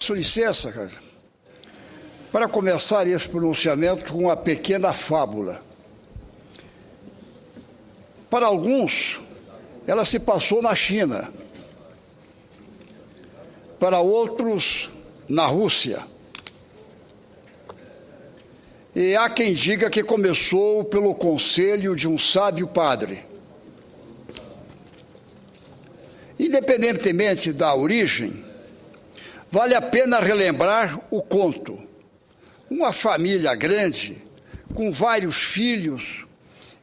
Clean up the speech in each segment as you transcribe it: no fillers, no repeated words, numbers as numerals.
Com licença, cara, para começar esse pronunciamento com uma pequena fábula. Para alguns, ela se passou na China. Para outros, na Rússia. E há quem diga que começou pelo conselho de um sábio padre. Independentemente da origem, vale a pena relembrar o conto. Uma família grande, com vários filhos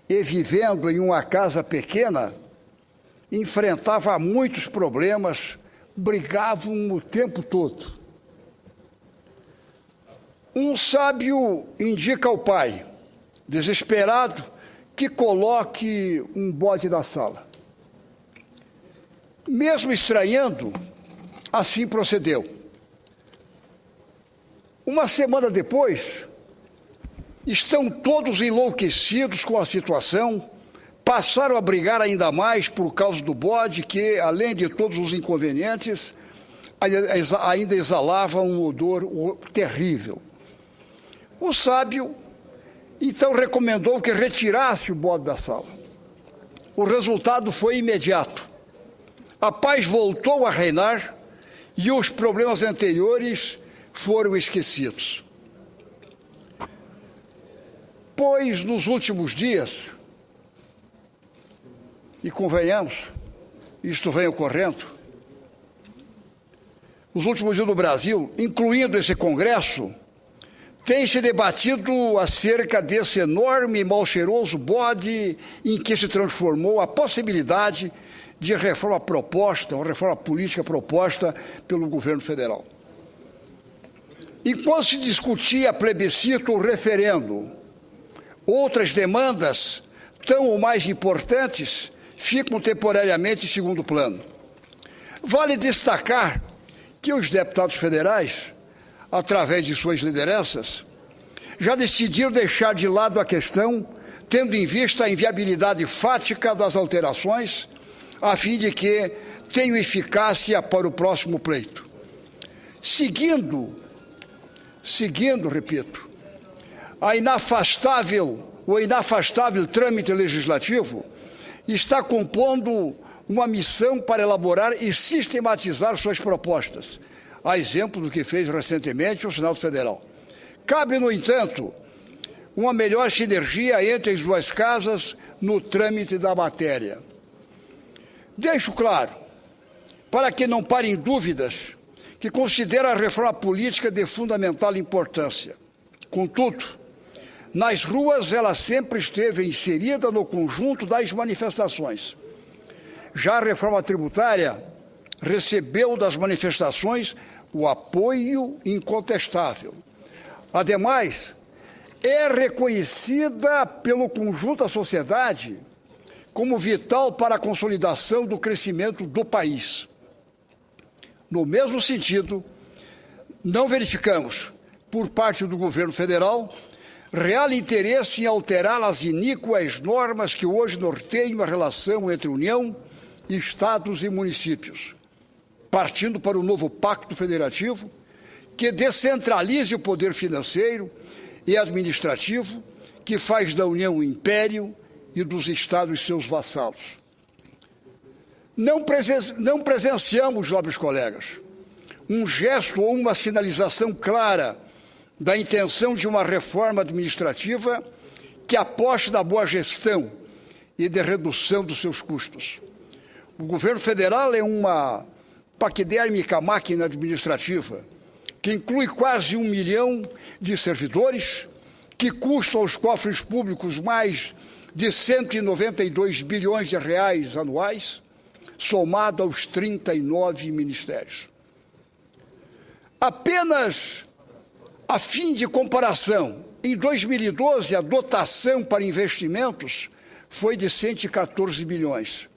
e vivendo em uma casa pequena, enfrentava muitos problemas, brigavam o tempo todo. Um sábio indica ao pai, desesperado, que coloque um bode na sala. Mesmo estranhando, assim procedeu. Uma semana depois, estão todos enlouquecidos com a situação, passaram a brigar ainda mais por causa do bode, que, além de todos os inconvenientes, ainda exalava um odor terrível. O sábio, então, recomendou que retirasse o bode da sala. O resultado foi imediato. A paz voltou a reinar e os problemas anteriores foram esquecidos. Pois, nos últimos dias, e convenhamos, isto vem ocorrendo, nos últimos dias no Brasil, incluindo esse Congresso, tem se debatido acerca desse enorme e mal cheiroso bode em que se transformou a possibilidade de reforma proposta, uma reforma política proposta pelo governo federal. Enquanto se discutia plebiscito ou referendo, outras demandas, tão ou mais importantes, ficam temporariamente em segundo plano. Vale destacar que os deputados federais, através de suas lideranças, já decidiram deixar de lado a questão, tendo em vista a inviabilidade fática das alterações, a fim de que tenham eficácia para o próximo pleito. Seguindo, repito, o inafastável trâmite legislativo está compondo uma missão para elaborar e sistematizar suas propostas, a exemplo do que fez recentemente o Senado Federal. Cabe, no entanto, uma melhor sinergia entre as duas casas no trâmite da matéria. Deixo claro, para que não parem dúvidas, que considero a reforma política de fundamental importância. Contudo, nas ruas ela sempre esteve inserida no conjunto das manifestações. Já a reforma tributária recebeu das manifestações o apoio incontestável. Ademais, é reconhecida pelo conjunto da sociedade como vital para a consolidação do crescimento do país. No mesmo sentido, não verificamos, por parte do governo federal, real interesse em alterar as iníquas normas que hoje norteiam a relação entre União, Estados e municípios, partindo para o novo Pacto Federativo, que descentralize o poder financeiro e administrativo, que faz da União um império e dos Estados seus vassalos. Não presenciamos, nobres colegas, um gesto ou uma sinalização clara da intenção de uma reforma administrativa que aposte na boa gestão e de redução dos seus custos. O governo federal é uma paquidérmica máquina administrativa que inclui quase 1 milhão de servidores, que custa aos cofres públicos mais de 192 bilhões de reais anuais, somado aos 39 ministérios. Apenas a fim de comparação, em 2012, a dotação para investimentos foi de 114 bilhões,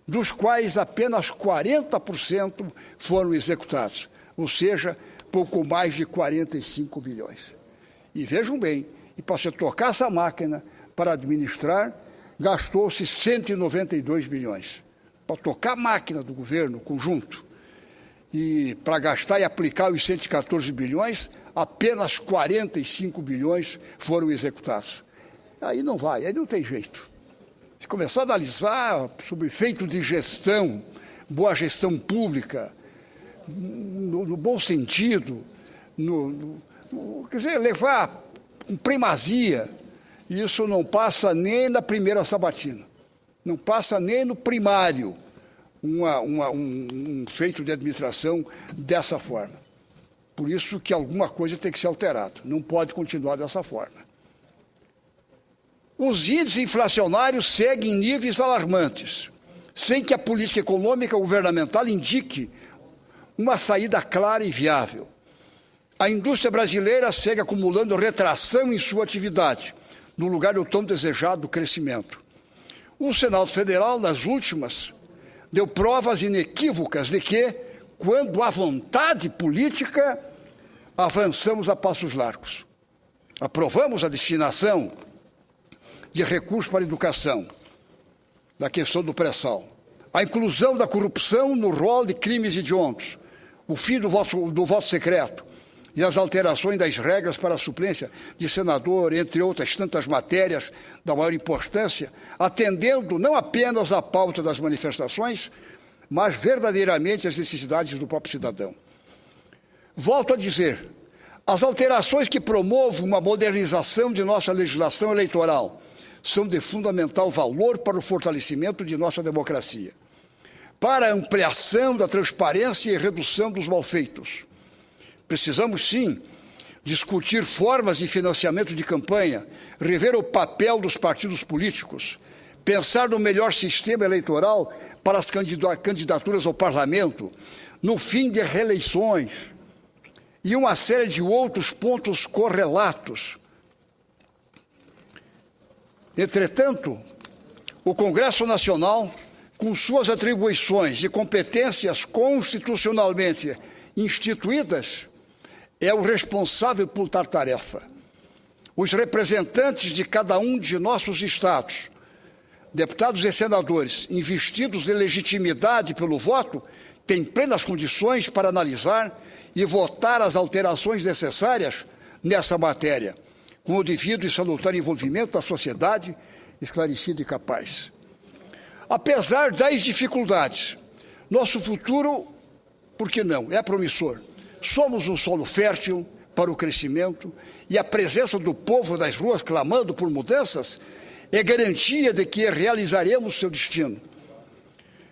dos quais apenas 40% foram executados, ou seja, pouco mais de 45 bilhões. E vejam bem, e para se tocar essa máquina, para administrar, gastou-se 192 bilhões. Para tocar a máquina do governo conjunto. e para gastar e aplicar os 114 bilhões, apenas 45 bilhões foram executados. Aí não vai, aí não tem jeito. Se começar a analisar sobre efeito de gestão, boa gestão pública, no bom sentido, quer dizer, levar com primazia, isso não passa nem na primeira sabatina, não passa nem no primário, um feito de administração dessa forma. Por isso que alguma coisa tem que ser alterada, não pode continuar dessa forma. Os índices inflacionários seguem em níveis alarmantes, sem que a política econômica governamental indique uma saída clara e viável. A indústria brasileira segue acumulando retração em sua atividade, no lugar do tão desejado crescimento. O Senado Federal, nas últimas, deu provas inequívocas de que, quando há vontade política, avançamos a passos largos. Aprovamos a destinação de recursos para a educação, da questão do pré-sal, a inclusão da corrupção no rol de crimes hediondos, o fim do voto secreto e as alterações das regras para a suplência de senador, entre outras tantas matérias da maior importância, atendendo não apenas à pauta das manifestações, mas verdadeiramente às necessidades do próprio cidadão. Volto a dizer, as alterações que promovam uma modernização de nossa legislação eleitoral são de fundamental valor para o fortalecimento de nossa democracia, para a ampliação da transparência e redução dos malfeitos. Precisamos, sim, discutir formas de financiamento de campanha, rever o papel dos partidos políticos, pensar no melhor sistema eleitoral para as candidaturas ao parlamento, no fim de reeleições e uma série de outros pontos correlatos. Entretanto, o Congresso Nacional, com suas atribuições e competências constitucionalmente instituídas, é o responsável por tal tarefa. Os representantes de cada um de nossos estados, deputados e senadores, investidos de legitimidade pelo voto, têm plenas condições para analisar e votar as alterações necessárias nessa matéria, com o devido e salutar envolvimento da sociedade esclarecida e capaz. Apesar das dificuldades, nosso futuro, por que não, é promissor. Somos um solo fértil para o crescimento e a presença do povo nas ruas clamando por mudanças é garantia de que realizaremos seu destino.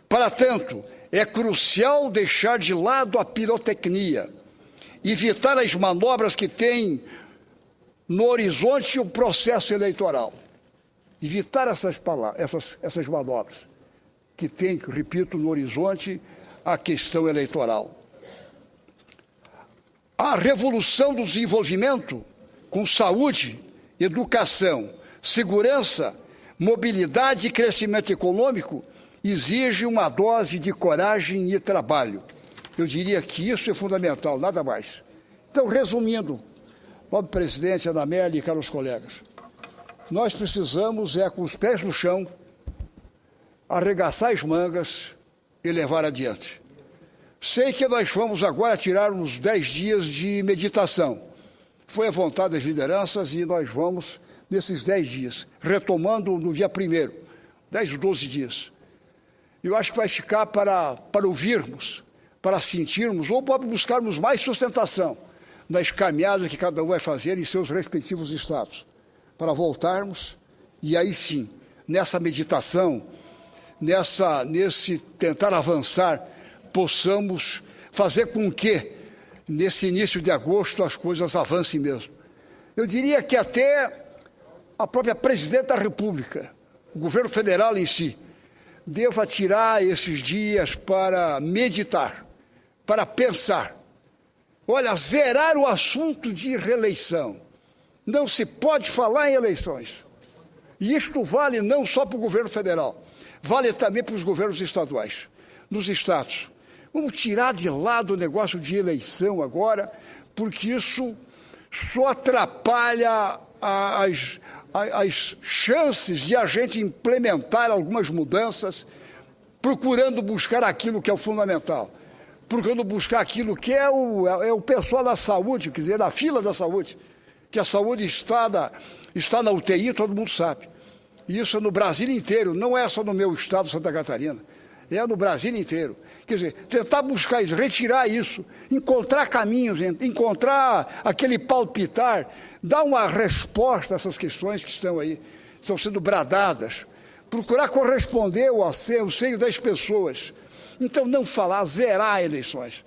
Para tanto, é crucial deixar de lado a pirotecnia, evitar as manobras que têm no horizonte o processo eleitoral. Evitar essas manobras que têm, repito, no horizonte a questão eleitoral. A revolução do desenvolvimento com saúde, educação, segurança, mobilidade e crescimento econômico exige uma dose de coragem e trabalho. Eu diria que isso é fundamental, nada mais. Então, resumindo, nobre presidente, Ana Amélia e caros colegas, nós precisamos, com os pés no chão, arregaçar as mangas e levar adiante. Sei que nós vamos agora tirar uns 10 dias de meditação. Foi a vontade das lideranças e nós vamos, nesses 10 dias, retomando no dia 1º, 10 ou 12 dias. Eu acho que vai ficar para ouvirmos, para sentirmos, ou para buscarmos mais sustentação nas caminhadas que cada um vai fazer em seus respectivos estados, para voltarmos e aí sim, nessa meditação, nesse tentar avançar, possamos fazer com que, nesse início de agosto, as coisas avancem mesmo. Eu diria que até a própria presidenta da República, o governo federal em si, deva tirar esses dias para meditar, para pensar. Olha, zerar o assunto de reeleição. Não se pode falar em eleições. E isto vale não só para o governo federal, vale também para os governos estaduais. Nos estados, vamos tirar de lado o negócio de eleição agora, porque isso só atrapalha as chances de a gente implementar algumas mudanças, procurando buscar aquilo que é o fundamental. procurando buscar aquilo que é o pessoal da saúde, quer dizer, da fila da saúde, que a saúde está na UTI, todo mundo sabe. E isso é no Brasil inteiro, não é só no meu estado, Santa Catarina, é no Brasil inteiro. Quer dizer, tentar buscar isso, retirar isso, encontrar caminhos, encontrar aquele palpitar, dar uma resposta a essas questões que estão aí, estão sendo bradadas, procurar corresponder ao seio das pessoas. Então, não falar, zerar eleições.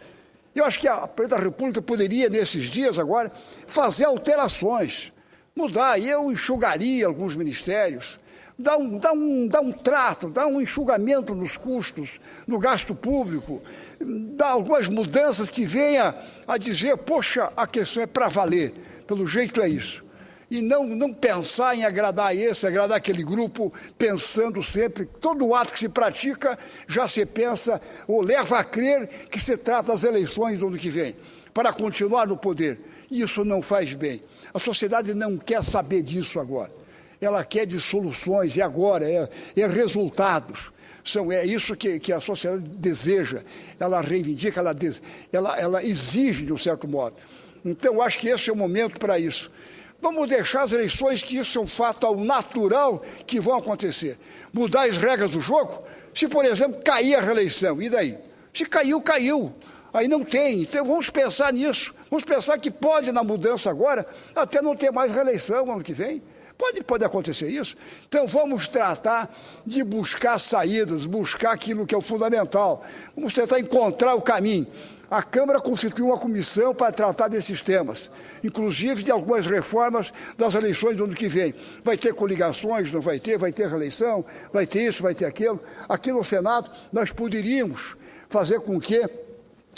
Eu acho que a Presidente da República poderia, nesses dias agora, fazer alterações, mudar. E eu enxugaria alguns ministérios, dar um trato, dar um enxugamento nos custos, no gasto público, dar algumas mudanças que venha a dizer, poxa, a questão é para valer, pelo jeito é isso. E não pensar em agradar esse, agradar aquele grupo, pensando sempre, todo ato que se pratica, já se pensa, ou leva a crer que se trata das eleições do ano que vem, para continuar no poder. E isso não faz bem. A sociedade não quer saber disso agora. Ela quer de soluções, e agora, é resultados. É isso que a sociedade deseja, ela reivindica, ela exige, de um certo modo. Então, eu acho que esse é o momento para isso. Vamos deixar as eleições, que isso é um fato natural que vão acontecer. Mudar as regras do jogo, se, por exemplo, cair a reeleição, e daí? Se caiu, caiu. Aí não tem. Então, vamos pensar nisso. Vamos pensar que pode, na mudança agora, até não ter mais reeleição ano que vem. Pode acontecer isso. Então, vamos tratar de buscar saídas, buscar aquilo que é o fundamental. Vamos tentar encontrar o caminho. A Câmara constituiu uma comissão para tratar desses temas, inclusive de algumas reformas das eleições do ano que vem. Vai ter coligações, não vai ter reeleição, vai ter isso, vai ter aquilo. Aqui no Senado, nós poderíamos fazer com que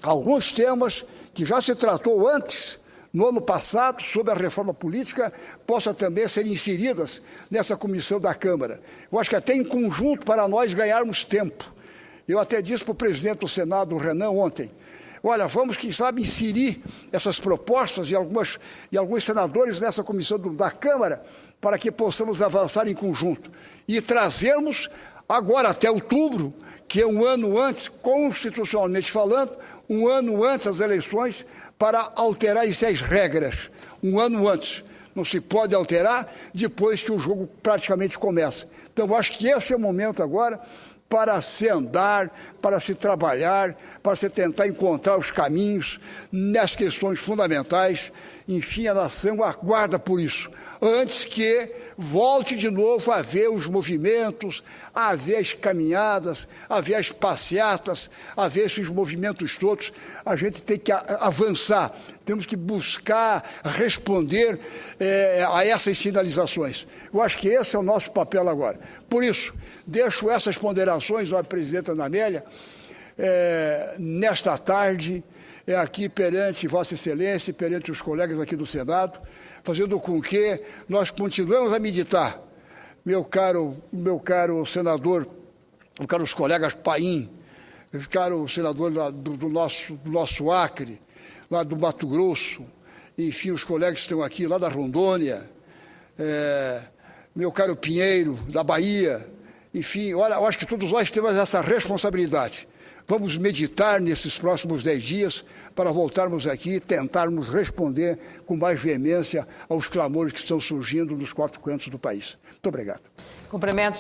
alguns temas que já se tratou antes, no ano passado, sobre a reforma política, possam também ser inseridas nessa comissão da Câmara. Eu acho que até em conjunto para nós ganharmos tempo. Eu até disse para o presidente do Senado, o Renan, ontem, olha, vamos, quem sabe, inserir essas propostas e alguns senadores nessa comissão da Câmara para que possamos avançar em conjunto e trazermos agora até outubro, que é um ano antes, constitucionalmente falando, um ano antes das eleições, para alterar essas regras, um ano antes. Não se pode alterar depois que o jogo praticamente começa. Então, eu acho que esse é o momento agora para se andar, para se trabalhar, para se tentar encontrar os caminhos nas questões fundamentais. Enfim, a nação aguarda por isso, antes que volte de novo a haver os movimentos, a haver as caminhadas, a haver as passeatas, a haver esses movimentos todos. A gente tem que avançar, temos que buscar responder a essas sinalizações. Eu acho que esse é o nosso papel agora. Por isso, deixo essas ponderações da presidenta Ana Amélia nesta tarde, aqui perante Vossa Excelência, perante os colegas aqui do Senado, fazendo com que nós continuemos a meditar. Meu caro senador, meus caros colegas Paim, meu caro senador do nosso Acre, lá do Mato Grosso, enfim, os colegas que estão aqui, lá da Rondônia, meu caro Pinheiro, da Bahia, enfim, olha, eu acho que todos nós temos essa responsabilidade. Vamos meditar nesses próximos 10 dias para voltarmos aqui e tentarmos responder com mais veemência aos clamores que estão surgindo nos 4 cantos do país. Muito obrigado. Cumprimentos.